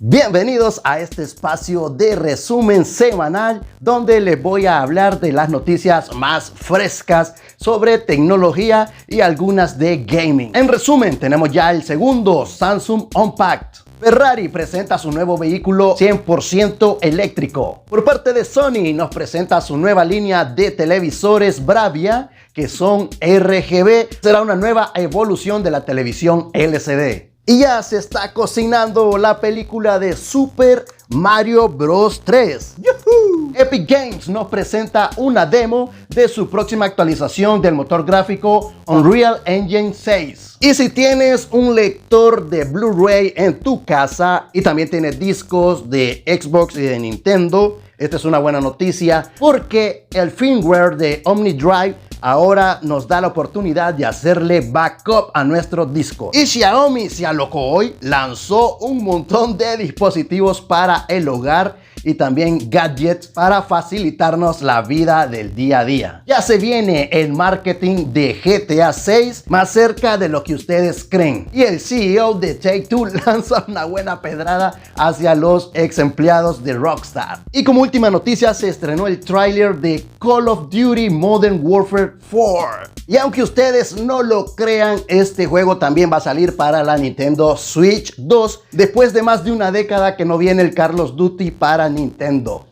Bienvenidos a este espacio de resumen semanal donde les voy a hablar de las noticias más frescas sobre tecnología y algunas de gaming. En resumen, tenemos ya el segundo Samsung Unpacked. Ferrari presenta su nuevo vehículo 100% eléctrico. Por parte de Sony nos presenta su nueva línea de televisores Bravia que son RGB. Será una nueva evolución de la televisión LCD. Y ya se está cocinando la película de Super Mario Bros. 3. ¡Yuhu! Epic Games nos presenta una demo de su próxima actualización del motor gráfico Unreal Engine 6. Y si tienes un lector de Blu-ray en tu casa y también tienes discos de Xbox y de Nintendo, esta es una buena noticia porque el firmware de OmniDrive ahora nos da la oportunidad de hacerle backup a nuestros discos. Y Xiaomi se alocó hoy, lanzó un montón de dispositivos para el hogar y también gadgets para facilitarnos la vida del día a día. Ya se viene el marketing de GTA 6 más cerca de lo que ustedes creen. Y el CEO de Take-Two lanza una buena pedrada hacia los ex empleados de Rockstar. Y como última noticia, se estrenó el tráiler de Call of Duty Modern Warfare 4. Y aunque ustedes no lo crean, este juego también va a salir para la Nintendo Switch 2 después de más de una década que no viene el Call of Duty para Nintendo.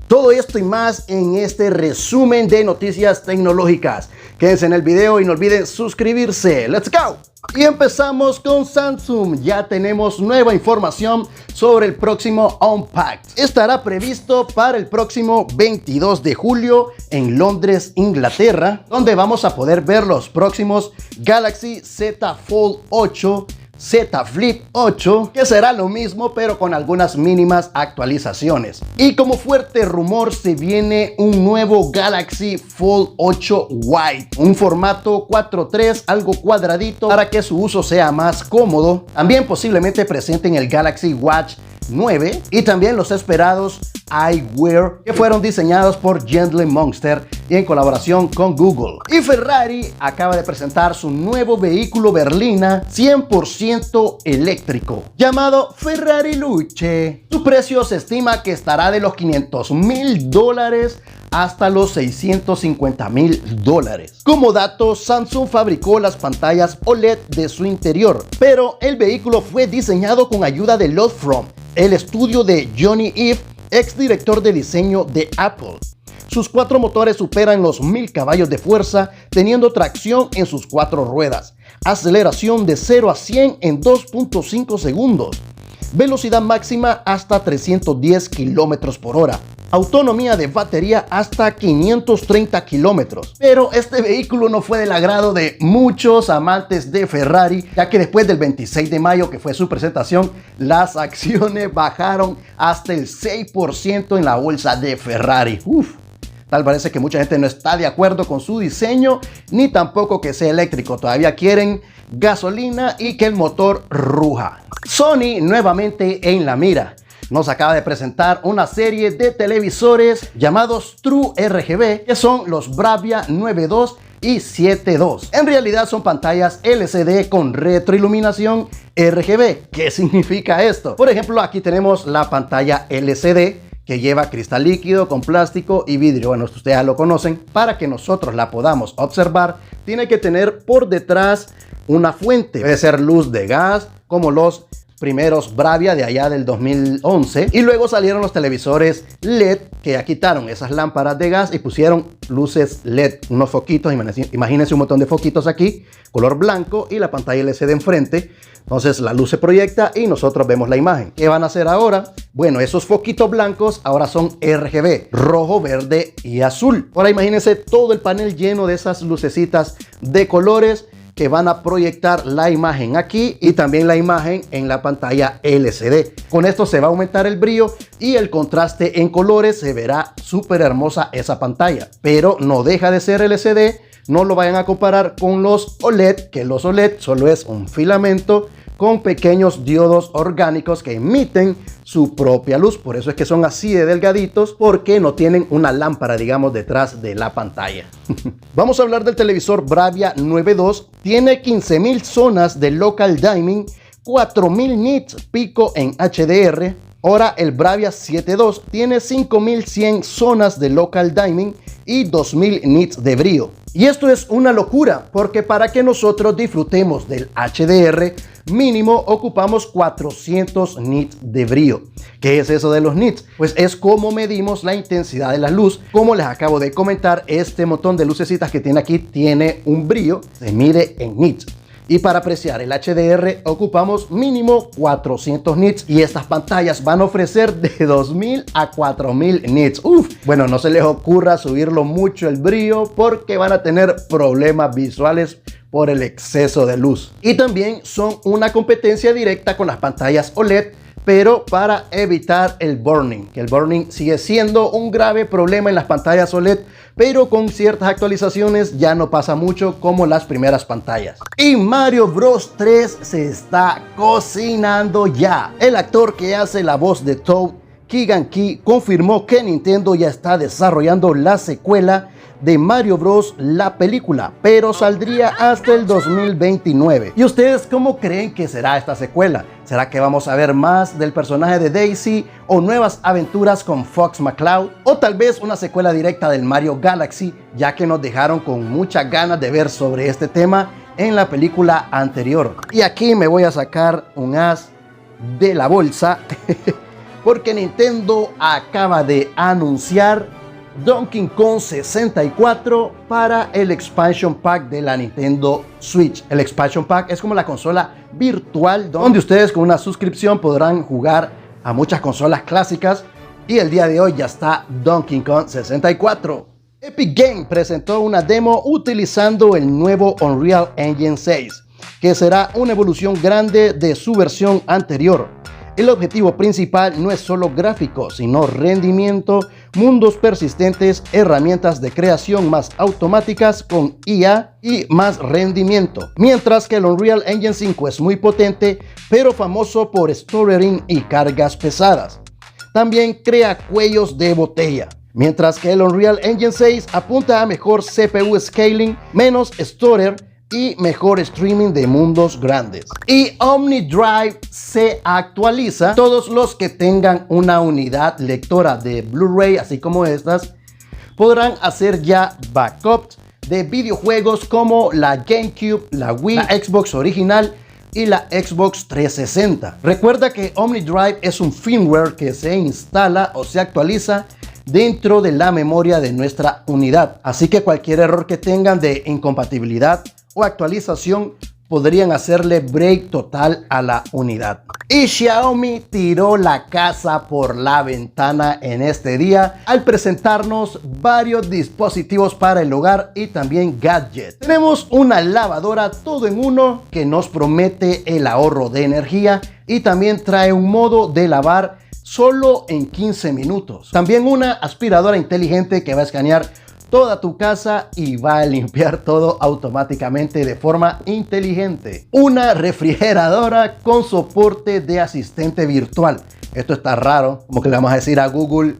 Todo esto y más en este resumen de noticias tecnológicas. Quédense en el video y no olviden suscribirse. ¡Let's go! Y empezamos con Samsung. Ya tenemos nueva información sobre el próximo Unpacked. Estará previsto para el próximo 22 de julio en Londres, Inglaterra, donde vamos a poder ver los próximos Galaxy Z Fold 8, Z Flip 8, que será lo mismo pero con algunas mínimas actualizaciones. Y como fuerte rumor se viene un nuevo Galaxy Fold 8 White, un formato 4:3, algo cuadradito para que su uso sea más cómodo. También posiblemente presenten el Galaxy Watch 9 y también los esperados iWear, que fueron diseñados por Gentle Monster y en colaboración con Google. Y Ferrari acaba de presentar su nuevo vehículo berlina 100% eléctrico llamado Ferrari Luce. Su precio se estima que estará de los $500,000 hasta los $650,000. Como dato, Samsung fabricó las pantallas OLED de su interior, pero el vehículo fue diseñado con ayuda de Lotfrom, el estudio de Johnny Ive, ex director de diseño de Apple. Sus 4 motores superan los 1000 caballos de fuerza, teniendo tracción en sus 4 ruedas, aceleración de 0 a 100 en 2.5 segundos, velocidad máxima hasta 310 km por hora, autonomía de batería hasta 530 kilómetros. Pero este vehículo no fue del agrado de muchos amantes de Ferrari, ya que después del 26 de mayo, que fue su presentación, las acciones bajaron hasta el 6% en la bolsa de Ferrari. Tal parece que mucha gente no está de acuerdo con su diseño, ni tampoco que sea eléctrico. Todavía quieren gasolina y que el motor ruja. Sony nuevamente en la mira. Nos acaba de presentar una serie de televisores llamados True RGB, que son los Bravia 9.2 y 7.2. En realidad son pantallas LCD con retroiluminación RGB. ¿Qué significa esto? Por ejemplo, aquí tenemos la pantalla LCD que lleva cristal líquido con plástico y vidrio. Bueno, ustedes ya lo conocen. Para que nosotros la podamos observar, tiene que tener por detrás una fuente. Puede ser luz de gas, como los primeros Bravia de allá del 2011, y luego salieron los televisores LED que ya quitaron esas lámparas de gas y pusieron luces LED, unos foquitos. Imagínense un montón de foquitos aquí, color blanco, y la pantalla LCD enfrente. Entonces la luz se proyecta y nosotros vemos la imagen. ¿Qué van a hacer ahora? Bueno, esos foquitos blancos ahora son RGB, rojo, verde y azul. Ahora imagínense todo el panel lleno de esas lucecitas de colores que van a proyectar la imagen aquí y también la imagen en la pantalla LCD. Con esto se va a aumentar el brillo y el contraste en colores. Se verá súper hermosa esa pantalla, pero no deja de ser LCD. No lo vayan a comparar con los OLED, que los OLED solo es un filamento con pequeños diodos orgánicos que emiten su propia luz. Por eso es que son así de delgaditos, porque no tienen una lámpara, digamos, detrás de la pantalla. Vamos a hablar del televisor Bravia 9.2. Tiene 15.000 zonas de local dimming 4000 nits pico en HDR. Ahora el Bravia 7.2 tiene 5100 zonas de local dimming y 2000 nits de brillo. Y esto es una locura, porque para que nosotros disfrutemos del HDR mínimo ocupamos 400 nits de brillo. ¿Qué es eso de los nits? Pues es como medimos la intensidad de la luz. Como les acabo de comentar, este montón de lucecitas que tiene aquí tiene un brillo, se mide en nits. Y para apreciar el HDR ocupamos mínimo 400 nits y estas pantallas van a ofrecer de 2000 a 4000 nits. Bueno, no se les ocurra subirlo mucho el brillo porque van a tener problemas visuales por el exceso de luz. Y también son una competencia directa con las pantallas OLED, pero para evitar el burn-in, que el burn-in sigue siendo un grave problema en las pantallas OLED, pero con ciertas actualizaciones ya no pasa mucho como las primeras pantallas. Y Mario Bros 3 se está cocinando ya. El actor que hace la voz de Toad, Keegan Key, confirmó que Nintendo ya está desarrollando la secuela de Mario Bros, la película, pero saldría hasta el 2029. ¿Y ustedes cómo creen que será esta secuela? ¿Será que vamos a ver más del personaje de Daisy o nuevas aventuras con Fox McCloud? O tal vez una secuela directa del Mario Galaxy, ya que nos dejaron con muchas ganas de ver sobre este tema en la película anterior. Y aquí me voy a sacar un as de la bolsa porque Nintendo acaba de anunciar Donkey Kong 64 para el Expansion Pack de la Nintendo Switch. El Expansion Pack es como la consola virtual donde ustedes con una suscripción podrán jugar a muchas consolas clásicas, y el día de hoy ya está Donkey Kong 64. Epic Games presentó una demo utilizando el nuevo Unreal Engine 6, que será una evolución grande de su versión anterior. El objetivo principal no es solo gráfico, sino rendimiento, mundos persistentes, herramientas de creación más automáticas con IA y más rendimiento. Mientras que el Unreal Engine 5 es muy potente, pero famoso por stuttering y cargas pesadas. También crea cuellos de botella. Mientras que el Unreal Engine 6 apunta a mejor CPU scaling, menos stutter y mejor streaming de mundos grandes. Y OmniDrive se actualiza. Todos los que tengan una unidad lectora de Blu-ray, así como estas, podrán hacer ya backups de videojuegos como la GameCube, la Wii, la Xbox original y la Xbox 360. Recuerda que OmniDrive es un firmware que se instala o se actualiza dentro de la memoria de nuestra unidad. Así que cualquier error que tengan de incompatibilidad o actualización podrían hacerle break total a la unidad. Y Xiaomi tiró la casa por la ventana en este día al presentarnos varios dispositivos para el hogar y también gadgets. Tenemos una lavadora todo en uno que nos promete el ahorro de energía y también trae un modo de lavar solo en 15 minutos. También una aspiradora inteligente que va a escanear toda tu casa y va a limpiar todo automáticamente de forma inteligente. Una refrigeradora con soporte de asistente virtual. Esto está raro, como que le vamos a decir a Google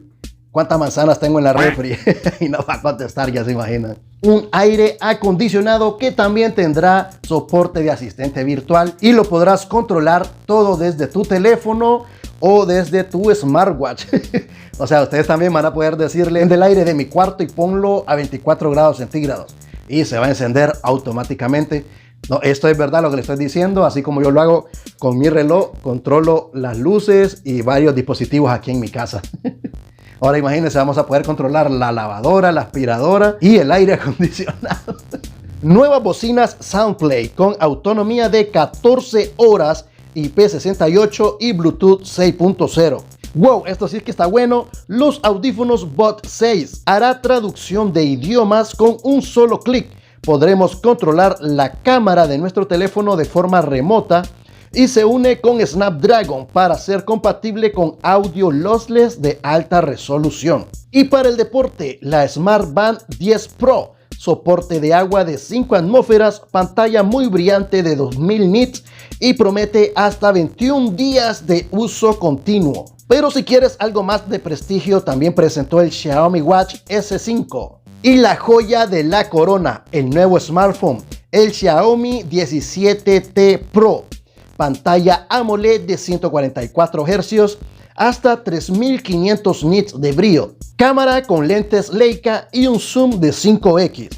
cuántas manzanas tengo en la refri y no va a contestar, ya se imaginan. Un aire acondicionado que también tendrá soporte de asistente virtual y lo podrás controlar todo desde tu teléfono o desde tu smartwatch. O sea, ustedes también van a poder decirle en el aire de mi cuarto y ponlo a 24 grados centígrados y se va a encender automáticamente. No, esto es verdad lo que le estoy diciendo, así como yo lo hago con mi reloj, controlo las luces y varios dispositivos aquí en mi casa. Ahora imagínense, vamos a poder controlar la lavadora, la aspiradora y el aire acondicionado. Nuevas bocinas SoundPlay con autonomía de 14 horas, IP68 y Bluetooth 6.0. Wow, esto sí es que está bueno. Los audífonos Bot 6 hará traducción de idiomas con un solo clic. Podremos controlar la cámara de nuestro teléfono de forma remota y se une con Snapdragon para ser compatible con audio lossless de alta resolución. Y para el deporte, la Smart Band 10 Pro, soporte de agua de 5 atmósferas, pantalla muy brillante de 2000 nits y promete hasta 21 días de uso continuo. Pero si quieres algo más de prestigio, también presentó el Xiaomi Watch S5. Y la joya de la corona, el nuevo smartphone, el Xiaomi 17T Pro, pantalla AMOLED de 144 Hz, hasta 3500 nits de brillo, cámara con lentes Leica y un zoom de 5x.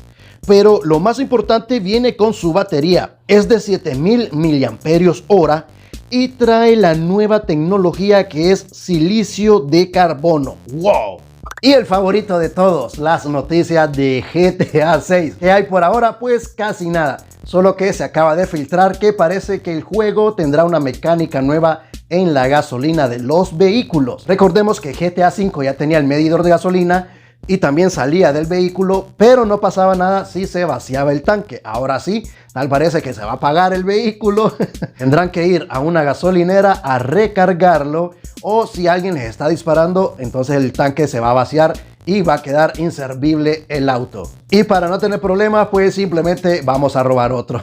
Pero lo más importante viene con su batería, es de 7000 mAh y trae la nueva tecnología que es silicio de carbono. ¡Wow! Y el favorito de todos, las noticias de GTA 6. ¿Qué hay por ahora? Pues casi nada. Solo que se acaba de filtrar que parece que el juego tendrá una mecánica nueva en la gasolina de los vehículos. Recordemos que GTA 5 ya tenía el medidor de gasolina y también salía del vehículo, pero no pasaba nada si se vaciaba el tanque. Ahora sí, tal parece que se va a apagar el vehículo. Tendrán que ir a una gasolinera a recargarlo, o si alguien les está disparando, entonces el tanque se va a vaciar y va a quedar inservible el auto. Y para no tener problemas, pues simplemente vamos a robar otro.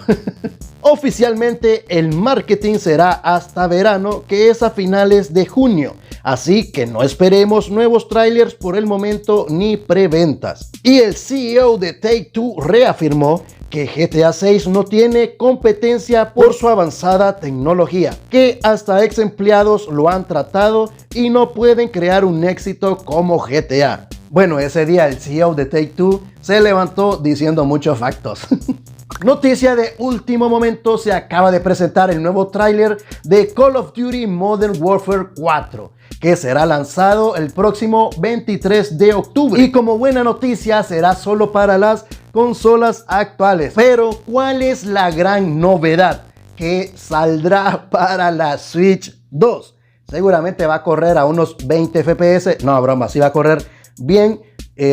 Oficialmente el marketing será hasta verano, que es a finales de junio. Así que no esperemos nuevos trailers por el momento ni preventas. Y el CEO de Take-Two reafirmó que GTA 6 no tiene competencia por su avanzada tecnología, que hasta ex empleados lo han tratado y no pueden crear un éxito como GTA. Bueno, ese día el CEO de Take-Two se levantó diciendo muchos factos. Noticia de último momento, se acaba de presentar el nuevo tráiler de Call of Duty Modern Warfare 4, que será lanzado el próximo 23 de octubre. Y como buena noticia, será solo para las consolas actuales. Pero, ¿cuál es la gran novedad? Que saldrá para la Switch 2. Seguramente va a correr a unos 20 FPS. No, broma, sí va a correr bien.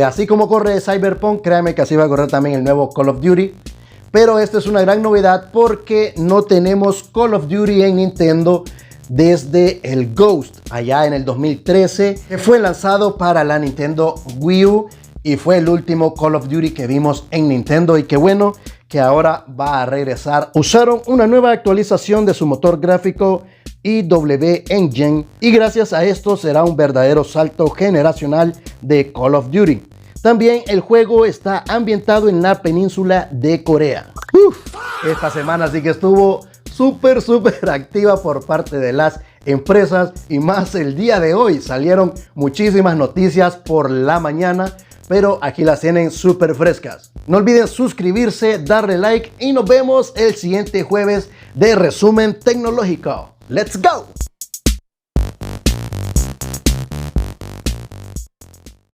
Así como corre Cyberpunk, créanme que así va a correr también el nuevo Call of Duty. Pero esta es una gran novedad porque no tenemos Call of Duty en Nintendo desde el Ghost, allá en el 2013, que fue lanzado para la Nintendo Wii U y fue el último Call of Duty que vimos en Nintendo, y qué bueno que ahora va a regresar. Usaron una nueva actualización de su motor gráfico IW Engine y gracias a esto será un verdadero salto generacional de Call of Duty. También el juego está ambientado en la península de Corea. Esta semana sí que estuvo súper activa por parte de las empresas, y más el día de hoy. Salieron muchísimas noticias por la mañana, pero aquí las tienen súper frescas. No olviden suscribirse, darle like y nos vemos el siguiente jueves de Resumen Tecnológico. ¡Let's go!